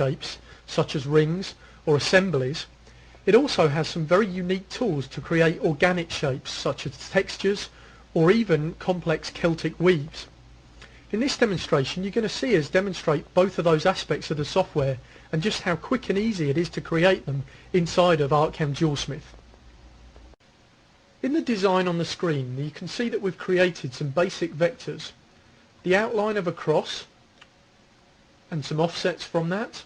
shapes such as rings or assemblies, it also has some very unique tools to create organic shapes such as textures or even complex Celtic weaves. In this demonstration you're going to see us demonstrate both of those aspects of the software and just how quick and easy it is to create them inside of ArtCAM Jewelsmith. In the design on the screen you can see that we've created some basic vectors, the outline of a cross and some offsets from that,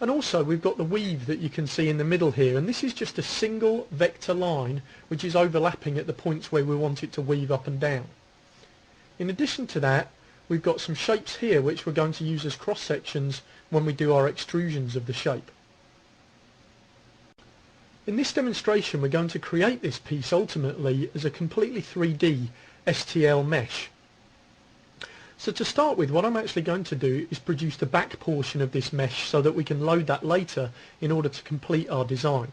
and also we've got the weave that you can see in the middle here, and this is just a single vector line which is overlapping at the points where we want it to weave up and down. In addition to that, we've got some shapes here which we're going to use as cross sections when we do our extrusions of the shape. In this demonstration we're going to create this piece ultimately as a completely 3D STL mesh. So to start with, what I'm actually going to do is produce the back portion of this mesh so that we can load that later in order to complete our design.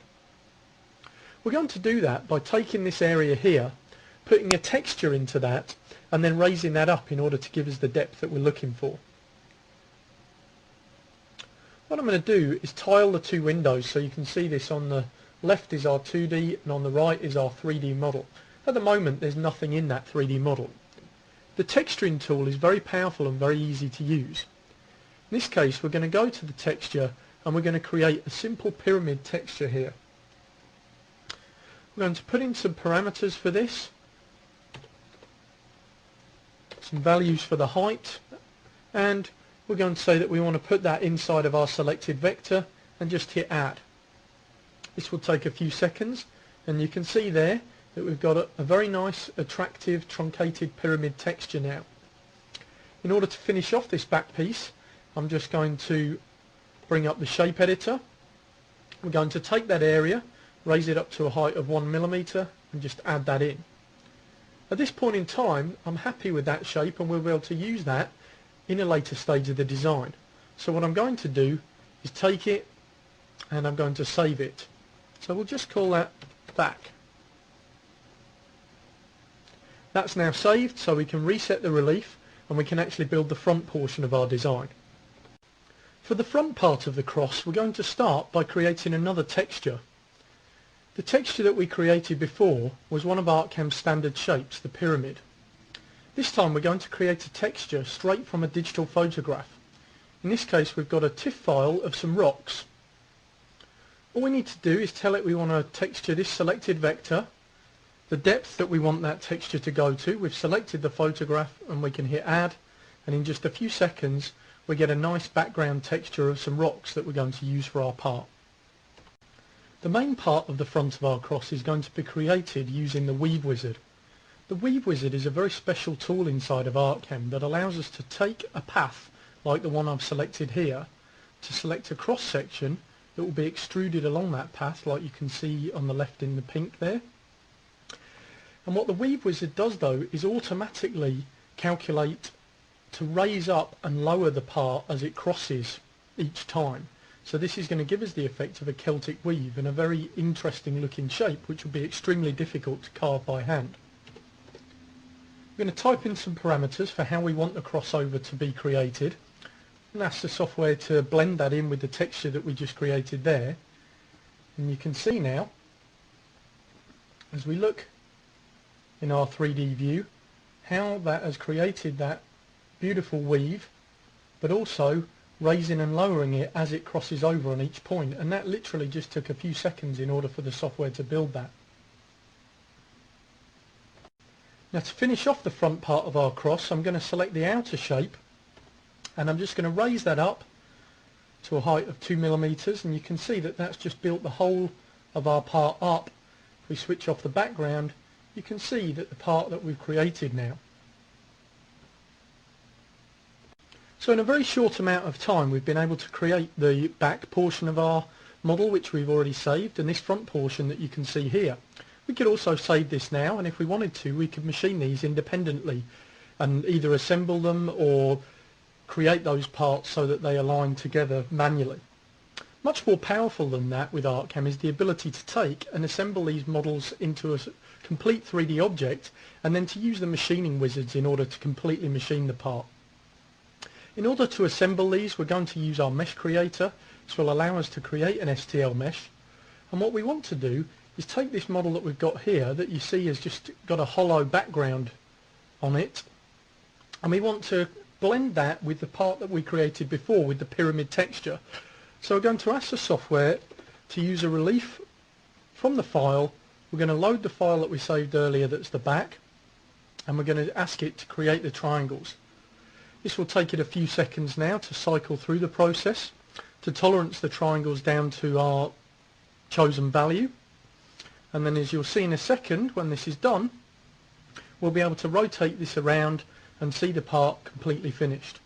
We're going to do that by taking this area here, putting a texture into that and then raising that up in order to give us the depth that we're looking for. What I'm going to do is tile the two windows so you can see this. On the left is our 2D and on the right is our 3D model. At the moment there's nothing in that 3D model. The texturing tool is very powerful and very easy to use. In this case we're going to go to the texture and we're going to create a simple pyramid texture here. We're going to put in some parameters for this, some values for the height, and we're going to say that we want to put that inside of our selected vector and just hit add. This will take a few seconds and you can see there that we've got a very nice, attractive, truncated pyramid texture now. In order to finish off this back piece, I'm just going to bring up the shape editor. We're going to take that area, raise it up to a height of 1 millimeter and just add that in. At this point in time, I'm happy with that shape and we'll be able to use that in a later stage of the design. So what I'm going to do is take it and I'm going to save it. So we'll just call that back. That's now saved, so we can reset the relief and we can actually build the front portion of our design. For the front part of the cross we're going to start by creating another texture. The texture that we created before was one of ArtCAM's standard shapes, the pyramid. This time we're going to create a texture straight from a digital photograph. In this case we've got a TIFF file of some rocks. All we need to do is tell it we want to texture this selected vector, the depth that we want that texture to go to. We've selected the photograph and we can hit add, and in just a few seconds we get a nice background texture of some rocks that we're going to use for our part. The main part of the front of our cross is going to be created using the Weave Wizard. The Weave Wizard is a very special tool inside of ArtCAM that allows us to take a path like the one I've selected here, to select a cross section that will be extruded along that path like you can see on the left in the pink there. And what the Weave Wizard does though is automatically calculate to raise up and lower the part as it crosses each time. So this is going to give us the effect of a Celtic weave and a very interesting looking shape which will be extremely difficult to carve by hand. We're going to type in some parameters for how we want the crossover to be created and ask the software to blend that in with the texture that we just created there. And you can see now as we look in our 3D view how that has created that beautiful weave, but also raising and lowering it as it crosses over on each point, and that literally just took a few seconds in order for the software to build that. Now to finish off the front part of our cross I'm going to select the outer shape and I'm just going to raise that up to a height of 2 millimeters, and you can see that that's just built the whole of our part up. If we switch off the background you can see that the part that we've created now. So in a very short amount of time we've been able to create the back portion of our model which we've already saved, and this front portion that you can see here. We could also save this now, and if we wanted to we could machine these independently and either assemble them or create those parts so that they align together manually. Much more powerful than that with ArtCAM is the ability to take and assemble these models into a complete 3D object and then to use the machining wizards in order to completely machine the part. In order to assemble these, we're going to use our mesh creator. This will allow us to create an STL mesh. And what we want to do is take this model that we've got here that you see has just got a hollow background on it, and we want to blend that with the part that we created before with the pyramid texture. So we're going to ask the software to use a relief from the file. We're going to load the file that we saved earlier, that's the back, and we're going to ask it to create the triangles. This will take it a few seconds now to cycle through the process to tolerance the triangles down to our chosen value, and then as you'll see in a second, when this is done, we'll be able to rotate this around and see the part completely finished.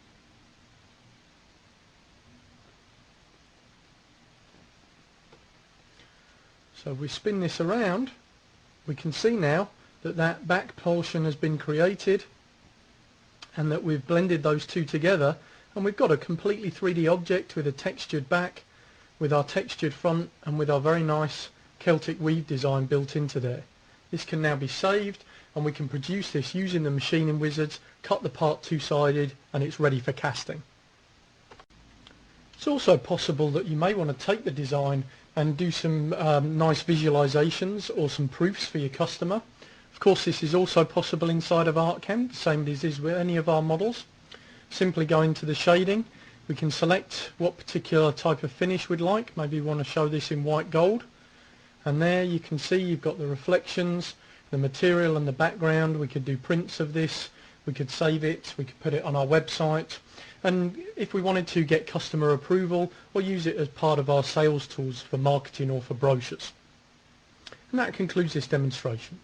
So if we spin this around, we can see now that that back portion has been created and that we've blended those two together, and we've got a completely 3D object with a textured back, with our textured front, and with our very nice Celtic weave design built into there. This can now be saved, and we can produce this using the machining wizards, cut the part two-sided, and it's ready for casting. It's also possible that you may want to take the design and do some nice visualizations or some proofs for your customer. Of course, this is also possible inside of ArtCAM, the same as is with any of our models. Simply go into the shading, we can select what particular type of finish we'd like. Maybe we want to show this in white gold, and there you can see you've got the reflections, the material and the background. We could do prints of this, we could save it, we could put it on our website, and if we wanted to get customer approval, or use it as part of our sales tools for marketing or for brochures. And that concludes this demonstration.